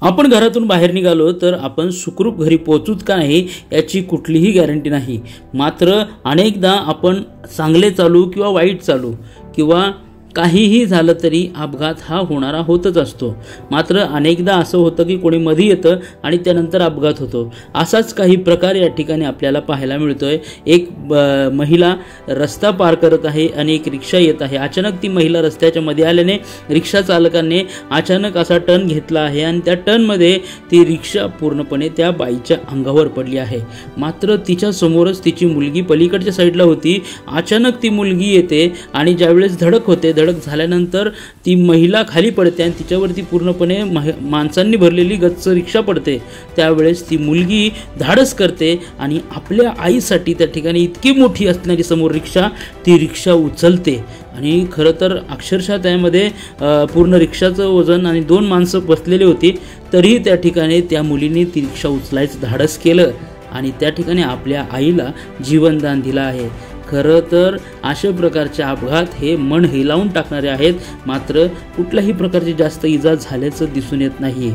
आपण घरातून बाहेर निघालो तर आपण सुखरूप घरी पोहोचूत का नाही याची कुठलीही गॅरंटी नाही। मात्र अनेकदा आपण चांगले चालू किंवा वाईट चालू किंवा काहीही झालं तरी अपघात हा होणारा होतच असतो। मात्र अनेकदा असं होतं की कोणी मध्ये येतं आणि त्यानंतर अपघात होतो। असाच काही प्रकार या ठिकाणी आपल्याला पाहायला मिळतोय। एक महिला रस्ता पार करत आहे आणि एक रिक्षा येत आहे। अचानक ती महिला रस्त्याच्या मध्ये आल्याने रिक्षा चालकाने अचानक असा टर्न घेतला आहे आणि त्या टर्नमध्ये ती रिक्षा पूर्णपणे त्या बाईच्या अंगावर पडली आहे। मात्र तिच्या समोरच तिची मुलगी पलीकडच्या साईडला होती। अचानक ती मुलगी येते आणि ज्यावेळेस धडक होते, धडक झाल्यानंतर ती महिला खाली पडते आणि तिच्यावरती पूर्णपणे माणसांनी भरलेली गच्च रिक्षा पडते। त्यावेळेस ती मुलगी धाडस करते आणि आपल्या आईसाठी त्या ठिकाणी इतकी मोठी असणारी समोर रिक्षा, ती रिक्षा उचलते आणि खरं तर अक्षरशः त्यामध्ये पूर्ण रिक्षाचं वजन आणि 2 माणसं बसलेली होती, तरीही त्या ठिकाणी त्या मुलीने ती रिक्षा उचलायचं धाडस केलं आणि त्या ठिकाणी आपल्या आईला जीवनदान दिलं आहे। खरं तर अशा प्रकारचे अपघात हे मन हेलावून टाकणारे आहेत। मात्र कुठल्याही प्रकारची जास्त इजा झाल्याचं दिसून येत नाही।